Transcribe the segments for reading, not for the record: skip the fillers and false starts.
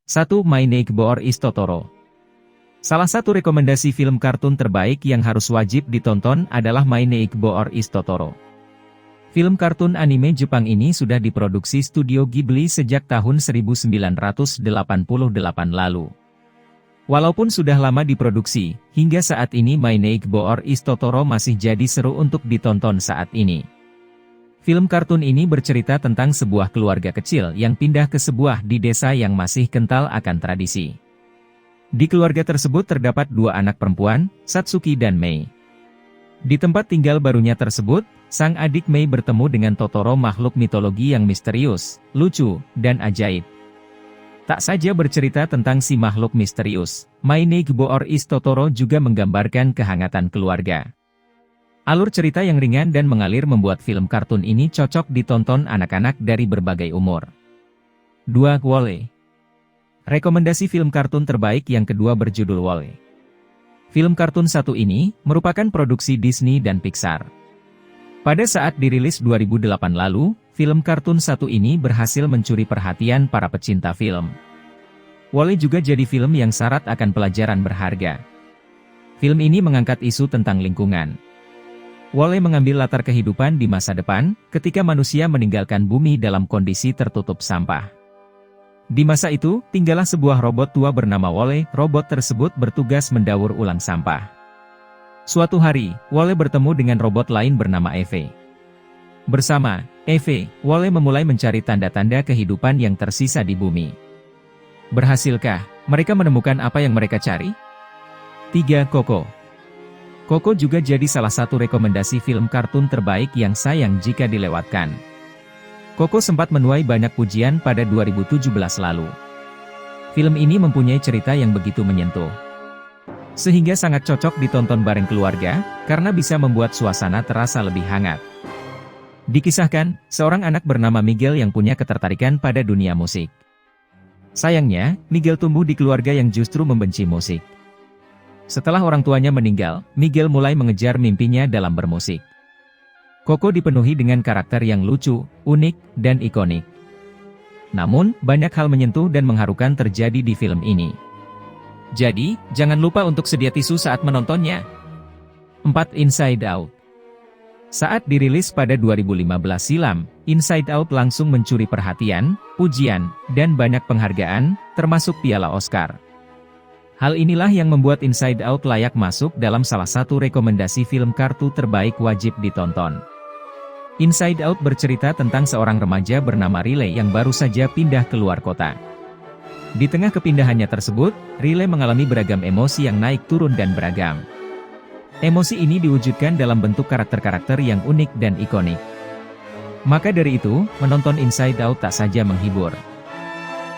1. My Neighbor is Totoro. Salah satu rekomendasi film kartun terbaik yang harus wajib ditonton adalah My Neighbor is Totoro. Film kartun anime Jepang ini sudah diproduksi Studio Ghibli sejak tahun 1988 lalu. Walaupun sudah lama diproduksi, hingga saat ini My Neighbor is Totoro masih jadi seru untuk ditonton saat ini. Film kartun ini bercerita tentang sebuah keluarga kecil yang pindah ke sebuah di desa yang masih kental akan tradisi. Di keluarga tersebut terdapat dua anak perempuan, Satsuki dan Mei. Di tempat tinggal barunya tersebut, sang adik Mei bertemu dengan Totoro, makhluk mitologi yang misterius, lucu, dan ajaib. Tak saja bercerita tentang si makhluk misterius, My Neighbor is Totoro juga menggambarkan kehangatan keluarga. Alur cerita yang ringan dan mengalir membuat film kartun ini cocok ditonton anak-anak dari berbagai umur. 2. Wall-E. Rekomendasi film kartun terbaik yang kedua berjudul Wall-E. Film kartun satu ini merupakan produksi Disney dan Pixar. Pada saat dirilis 2008 lalu, film kartun satu ini berhasil mencuri perhatian para pecinta film. Wall-E juga jadi film yang syarat akan pelajaran berharga. Film ini mengangkat isu tentang lingkungan. Wall-E mengambil latar kehidupan di masa depan, ketika manusia meninggalkan bumi dalam kondisi tertutup sampah. Di masa itu, tinggallah sebuah robot tua bernama Wall-E. Robot tersebut bertugas mendaur ulang sampah. Suatu hari, Wall-E bertemu dengan robot lain bernama Eve. Bersama Eve, Wall-E memulai mencari tanda-tanda kehidupan yang tersisa di bumi. Berhasilkah mereka menemukan apa yang mereka cari? 3. Coco. Coco juga jadi salah satu rekomendasi film kartun terbaik yang sayang jika dilewatkan. Coco sempat menuai banyak pujian pada 2017 lalu. Film ini mempunyai cerita yang begitu menyentuh, sehingga sangat cocok ditonton bareng keluarga, karena bisa membuat suasana terasa lebih hangat. Dikisahkan, seorang anak bernama Miguel yang punya ketertarikan pada dunia musik. Sayangnya, Miguel tumbuh di keluarga yang justru membenci musik. Setelah orang tuanya meninggal, Miguel mulai mengejar mimpinya dalam bermusik. Coco dipenuhi dengan karakter yang lucu, unik, dan ikonik. Namun, banyak hal menyentuh dan mengharukan terjadi di film ini. Jadi, jangan lupa untuk sedia tisu saat menontonnya. 4. Inside Out. Saat dirilis pada 2015 silam, Inside Out langsung mencuri perhatian, pujian, dan banyak penghargaan, termasuk piala Oscar. Hal inilah yang membuat Inside Out layak masuk dalam salah satu rekomendasi film kartun terbaik wajib ditonton. Inside Out bercerita tentang seorang remaja bernama Riley yang baru saja pindah keluar kota. Di tengah kepindahannya tersebut, Riley mengalami beragam emosi yang naik turun dan beragam. Emosi ini diwujudkan dalam bentuk karakter-karakter yang unik dan ikonik. Maka dari itu, menonton Inside Out tak saja menghibur.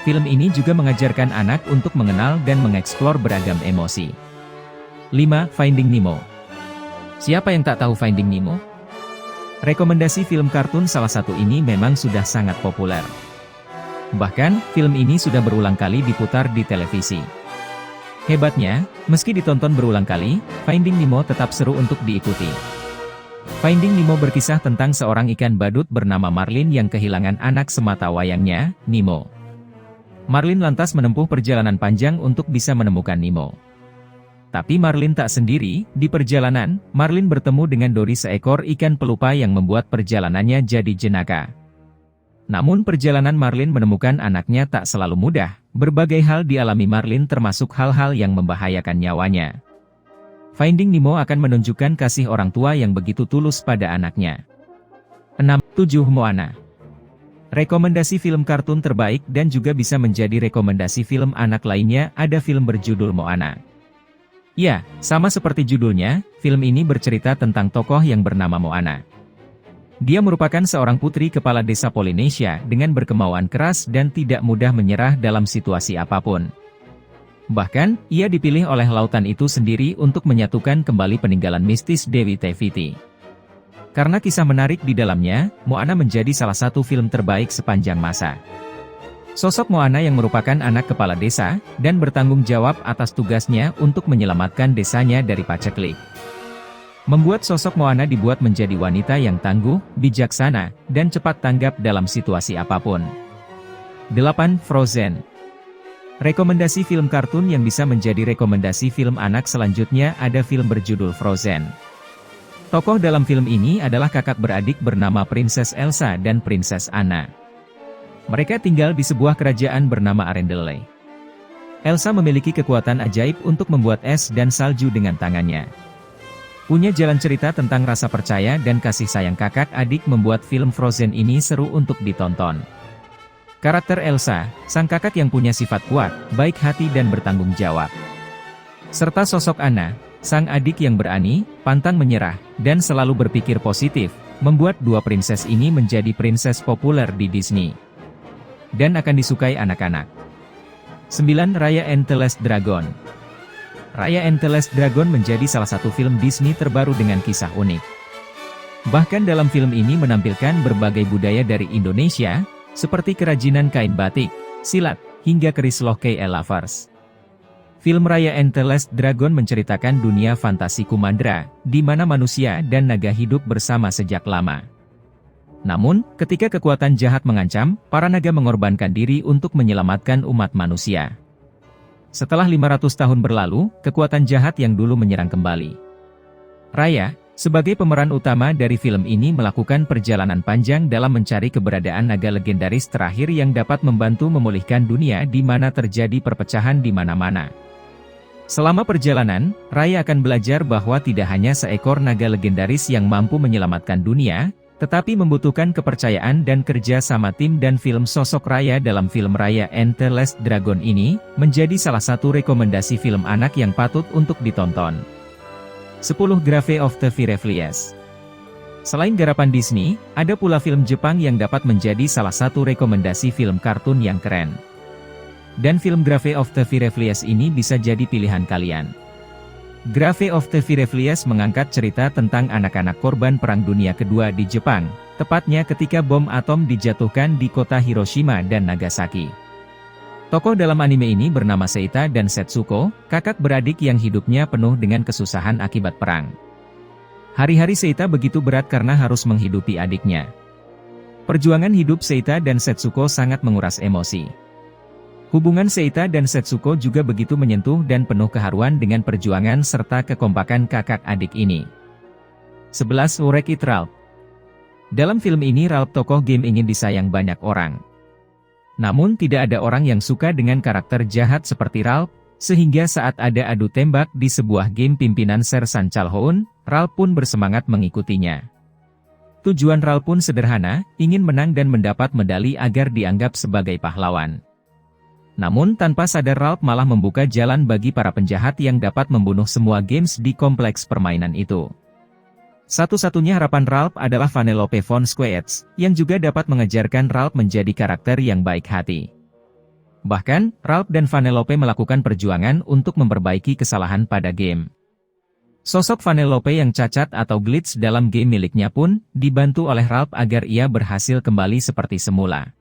Film ini juga mengajarkan anak untuk mengenal dan mengeksplor beragam emosi. 5. Finding Nemo. Siapa yang tak tahu Finding Nemo? Rekomendasi film kartun salah satu ini memang sudah sangat populer. Bahkan, film ini sudah berulang kali diputar di televisi. Hebatnya, meski ditonton berulang kali, Finding Nemo tetap seru untuk diikuti. Finding Nemo berkisah tentang seorang ikan badut bernama Marlin yang kehilangan anak semata wayangnya, Nemo. Marlin lantas menempuh perjalanan panjang untuk bisa menemukan Nemo. Tapi Marlin tak sendiri. Di perjalanan, Marlin bertemu dengan Dory, seekor ikan pelupa yang membuat perjalanannya jadi jenaka. Namun perjalanan Marlin menemukan anaknya tak selalu mudah. Berbagai hal dialami Marlin termasuk hal-hal yang membahayakan nyawanya. Finding Nemo akan menunjukkan kasih orang tua yang begitu tulus pada anaknya. 6. 7. Moana. Rekomendasi film kartun terbaik dan juga bisa menjadi rekomendasi film anak lainnya ada film berjudul Moana. Ya, sama seperti judulnya, film ini bercerita tentang tokoh yang bernama Moana. Dia merupakan seorang putri kepala desa Polinesia dengan berkemauan keras dan tidak mudah menyerah dalam situasi apapun. Bahkan, ia dipilih oleh lautan itu sendiri untuk menyatukan kembali peninggalan mistis Dewi Teviti. Karena kisah menarik di dalamnya, Moana menjadi salah satu film terbaik sepanjang masa. Sosok Moana yang merupakan anak kepala desa, dan bertanggung jawab atas tugasnya untuk menyelamatkan desanya dari paceklik. Membuat sosok Moana dibuat menjadi wanita yang tangguh, bijaksana, dan cepat tanggap dalam situasi apapun. 8. Frozen. Rekomendasi film kartun yang bisa menjadi rekomendasi film anak selanjutnya ada film berjudul Frozen. Tokoh dalam film ini adalah kakak beradik bernama Princess Elsa dan Princess Anna. Mereka tinggal di sebuah kerajaan bernama Arendelle. Elsa memiliki kekuatan ajaib untuk membuat es dan salju dengan tangannya. Punya jalan cerita tentang rasa percaya dan kasih sayang kakak adik membuat film Frozen ini seru untuk ditonton. Karakter Elsa, sang kakak yang punya sifat kuat, baik hati dan bertanggung jawab. Serta sosok Anna, sang adik yang berani, pantang menyerah, dan selalu berpikir positif, membuat dua princess ini menjadi princess populer di Disney. Dan akan disukai anak-anak. 9. Raya and the Last Dragon. Raya and the Last Dragon menjadi salah satu film Disney terbaru dengan kisah unik. Bahkan dalam film ini menampilkan berbagai budaya dari Indonesia, seperti kerajinan kain batik, silat, hingga keris loh KL Lovers. Film Raya and the Last Dragon menceritakan dunia fantasi Kumandra, di mana manusia dan naga hidup bersama sejak lama. Namun, ketika kekuatan jahat mengancam, para naga mengorbankan diri untuk menyelamatkan umat manusia. Setelah 500 tahun berlalu, kekuatan jahat yang dulu menyerang kembali. Raya, sebagai pemeran utama dari film ini melakukan perjalanan panjang dalam mencari keberadaan naga legendaris terakhir yang dapat membantu memulihkan dunia di mana terjadi perpecahan di mana-mana. Selama perjalanan, Raya akan belajar bahwa tidak hanya seekor naga legendaris yang mampu menyelamatkan dunia, tetapi membutuhkan kepercayaan dan kerja sama tim dan film sosok Raya dalam film Raya and the Last Dragon ini, menjadi salah satu rekomendasi film anak yang patut untuk ditonton. 10. Grave of the Fireflies. Selain garapan Disney, ada pula film Jepang yang dapat menjadi salah satu rekomendasi film kartun yang keren. Dan film Grave of the Fireflies ini bisa jadi pilihan kalian. Grave of the Fireflies mengangkat cerita tentang anak-anak korban Perang Dunia Kedua di Jepang, tepatnya ketika bom atom dijatuhkan di kota Hiroshima dan Nagasaki. Tokoh dalam anime ini bernama Seita dan Setsuko, kakak beradik yang hidupnya penuh dengan kesusahan akibat perang. Hari-hari Seita begitu berat karena harus menghidupi adiknya. Perjuangan hidup Seita dan Setsuko sangat menguras emosi. Hubungan Seita dan Setsuko juga begitu menyentuh dan penuh keharuan dengan perjuangan serta kekompakan kakak adik ini. 11. Wreck-It Ralph. Dalam film ini Ralph tokoh game ingin disayang banyak orang. Namun tidak ada orang yang suka dengan karakter jahat seperti Ralph, sehingga saat ada adu tembak di sebuah game pimpinan Sersan Calhoun, Ralph pun bersemangat mengikutinya. Tujuan Ralph pun sederhana, ingin menang dan mendapat medali agar dianggap sebagai pahlawan. Namun tanpa sadar Ralph malah membuka jalan bagi para penjahat yang dapat membunuh semua games di kompleks permainan itu. Satu-satunya harapan Ralph adalah Vanellope von Squeets, yang juga dapat mengajarkan Ralph menjadi karakter yang baik hati. Bahkan, Ralph dan Vanellope melakukan perjuangan untuk memperbaiki kesalahan pada game. Sosok Vanellope yang cacat atau glitch dalam game miliknya pun, dibantu oleh Ralph agar ia berhasil kembali seperti semula.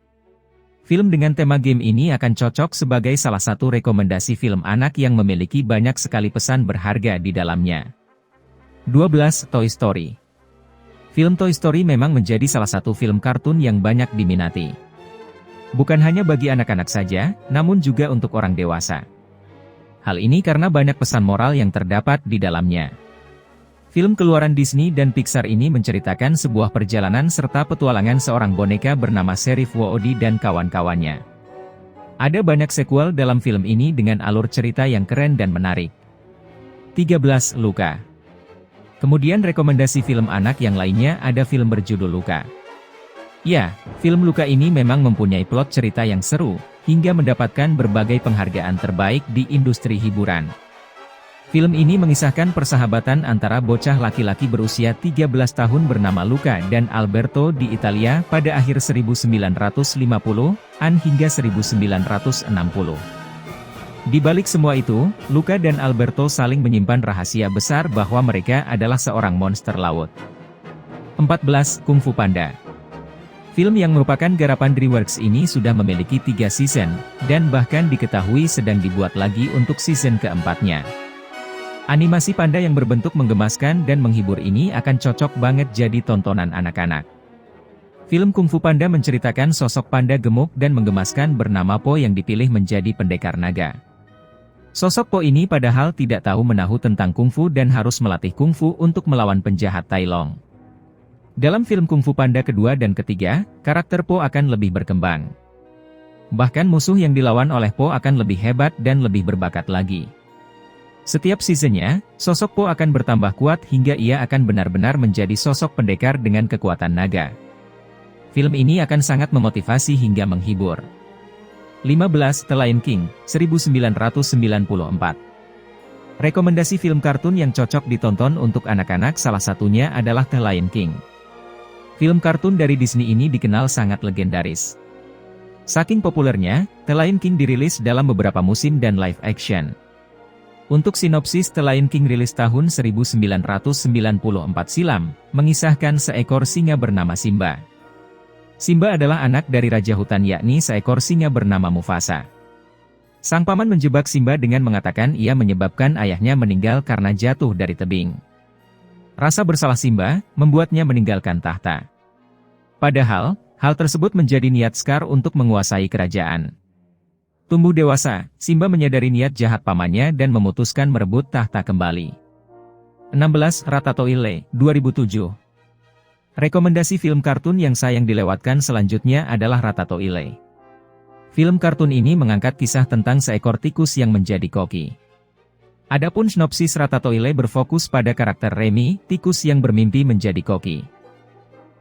Film dengan tema game ini akan cocok sebagai salah satu rekomendasi film anak yang memiliki banyak sekali pesan berharga di dalamnya. 12. Toy Story. Film Toy Story memang menjadi salah satu film kartun yang banyak diminati. Bukan hanya bagi anak-anak saja, namun juga untuk orang dewasa. Hal ini karena banyak pesan moral yang terdapat di dalamnya. Film keluaran Disney dan Pixar ini menceritakan sebuah perjalanan serta petualangan seorang boneka bernama Sheriff Woody dan kawan-kawannya. Ada banyak sequel dalam film ini dengan alur cerita yang keren dan menarik. 13. Luca. Kemudian rekomendasi film anak yang lainnya ada film berjudul Luca. Ya, film Luca ini memang mempunyai plot cerita yang seru, hingga mendapatkan berbagai penghargaan terbaik di industri hiburan. Film ini mengisahkan persahabatan antara bocah laki-laki berusia 13 tahun bernama Luca dan Alberto di Italia pada akhir 1950-an hingga 1960. Di balik semua itu, Luca dan Alberto saling menyimpan rahasia besar bahwa mereka adalah seorang monster laut. 14. Kung Fu Panda. Film yang merupakan garapan DreamWorks ini sudah memiliki 3 season, dan bahkan diketahui sedang dibuat lagi untuk season keempatnya. Animasi panda yang berbentuk menggemaskan dan menghibur ini akan cocok banget jadi tontonan anak-anak. Film Kung Fu Panda menceritakan sosok panda gemuk dan menggemaskan bernama Po yang dipilih menjadi pendekar naga. Sosok Po ini padahal tidak tahu menahu tentang Kung Fu dan harus melatih Kung Fu untuk melawan penjahat Tai Long. Dalam film Kung Fu Panda kedua dan ketiga, karakter Po akan lebih berkembang. Bahkan musuh yang dilawan oleh Po akan lebih hebat dan lebih berbakat lagi. Setiap seasonnya, sosok Po akan bertambah kuat hingga ia akan benar-benar menjadi sosok pendekar dengan kekuatan naga. Film ini akan sangat memotivasi hingga menghibur. 15. The Lion King, 1994. Rekomendasi film kartun yang cocok ditonton untuk anak-anak salah satunya adalah The Lion King. Film kartun dari Disney ini dikenal sangat legendaris. Saking populernya, The Lion King dirilis dalam beberapa musim dan live action. Untuk sinopsis, The Lion King rilis tahun 1994 silam, mengisahkan seekor singa bernama Simba. Simba adalah anak dari Raja Hutan yakni seekor singa bernama Mufasa. Sang paman menjebak Simba dengan mengatakan ia menyebabkan ayahnya meninggal karena jatuh dari tebing. Rasa bersalah Simba, membuatnya meninggalkan tahta. Padahal, hal tersebut menjadi niat Scar untuk menguasai kerajaan. Tumbuh dewasa, Simba menyadari niat jahat pamannya dan memutuskan merebut tahta kembali. 16. Ratatouille, 2007. Rekomendasi film kartun yang sayang dilewatkan selanjutnya adalah Ratatouille. Film kartun ini mengangkat kisah tentang seekor tikus yang menjadi koki. Adapun sinopsis Ratatouille berfokus pada karakter Remy, tikus yang bermimpi menjadi koki.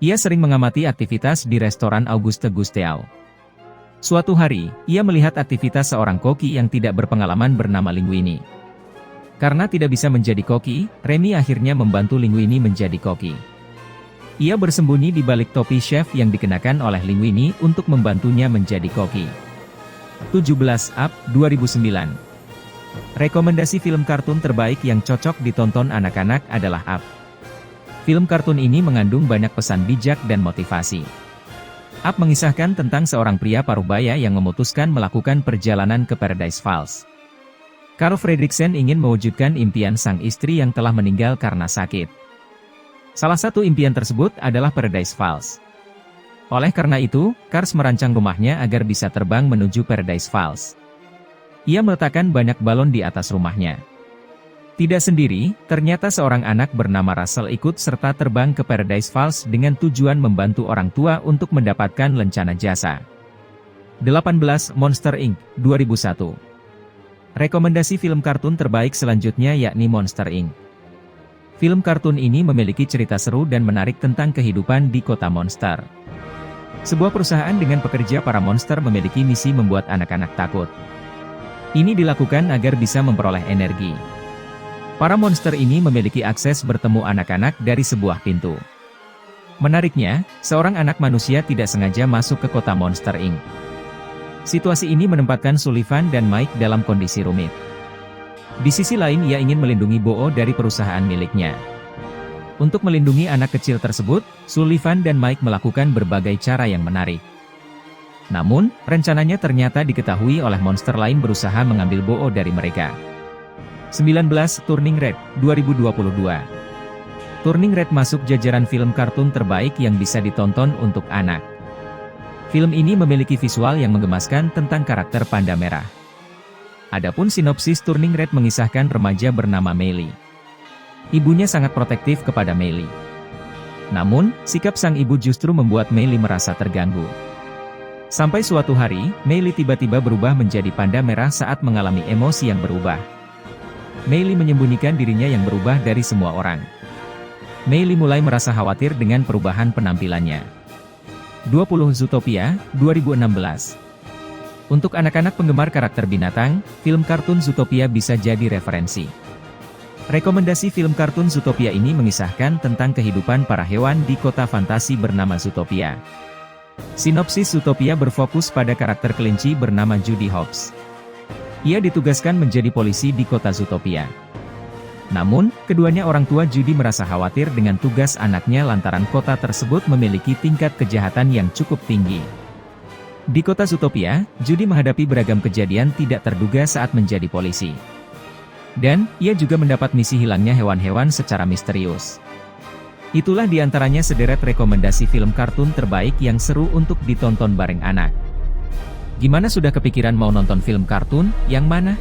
Ia sering mengamati aktivitas di restoran Auguste Gustave. Suatu hari, ia melihat aktivitas seorang koki yang tidak berpengalaman bernama Linguini. Karena tidak bisa menjadi koki, Remy akhirnya membantu Linguini menjadi koki. Ia bersembunyi di balik topi chef yang dikenakan oleh Linguini untuk membantunya menjadi koki. 17 Up, 2009. Rekomendasi film kartun terbaik yang cocok ditonton anak-anak adalah Up. Film kartun ini mengandung banyak pesan bijak dan motivasi. Up mengisahkan tentang seorang pria parubaya yang memutuskan melakukan perjalanan ke Paradise Falls. Carl Fredricksen ingin mewujudkan impian sang istri yang telah meninggal karena sakit. Salah satu impian tersebut adalah Paradise Falls. Oleh karena itu, Cars merancang rumahnya agar bisa terbang menuju Paradise Falls. Ia meletakkan banyak balon di atas rumahnya. Tidak sendiri, ternyata seorang anak bernama Russell ikut serta terbang ke Paradise Falls dengan tujuan membantu orang tua untuk mendapatkan lencana jasa. 18. Monster Inc. 2001. Rekomendasi film kartun terbaik selanjutnya yakni Monster Inc. Film kartun ini memiliki cerita seru dan menarik tentang kehidupan di kota monster. Sebuah perusahaan dengan pekerja para monster memiliki misi membuat anak-anak takut. Ini dilakukan agar bisa memperoleh energi. Para monster ini memiliki akses bertemu anak-anak dari sebuah pintu. Menariknya, seorang anak manusia tidak sengaja masuk ke kota Monster Inc. Situasi ini menempatkan Sullivan dan Mike dalam kondisi rumit. Di sisi lain ia ingin melindungi Bo-o dari perusahaan miliknya. Untuk melindungi anak kecil tersebut, Sullivan dan Mike melakukan berbagai cara yang menarik. Namun, rencananya ternyata diketahui oleh monster lain berusaha mengambil Bo-o dari mereka. 19. Turning Red, 2022. Turning Red masuk jajaran film kartun terbaik yang bisa ditonton untuk anak. Film ini memiliki visual yang menggemaskan tentang karakter panda merah. Adapun sinopsis Turning Red mengisahkan remaja bernama Meili. Ibunya sangat protektif kepada Meili. Namun, sikap sang ibu justru membuat Meili merasa terganggu. Sampai suatu hari, Meili tiba-tiba berubah menjadi panda merah saat mengalami emosi yang berubah. Meili menyembunyikan dirinya yang berubah dari semua orang. Meili mulai merasa khawatir dengan perubahan penampilannya. 20 Zootopia, 2016. Untuk anak-anak penggemar karakter binatang, film kartun Zootopia bisa jadi referensi. Rekomendasi film kartun Zootopia ini mengisahkan tentang kehidupan para hewan di kota fantasi bernama Zootopia. Sinopsis Zootopia berfokus pada karakter kelinci bernama Judy Hopps. Ia ditugaskan menjadi polisi di kota Zootopia. Namun, keduanya orang tua Judy merasa khawatir dengan tugas anaknya lantaran kota tersebut memiliki tingkat kejahatan yang cukup tinggi. Di kota Zootopia, Judy menghadapi beragam kejadian tidak terduga saat menjadi polisi. Dan, ia juga mendapat misi hilangnya hewan-hewan secara misterius. Itulah diantaranya sederet rekomendasi film kartun terbaik yang seru untuk ditonton bareng anak. Gimana, sudah kepikiran mau nonton film kartun yang mana?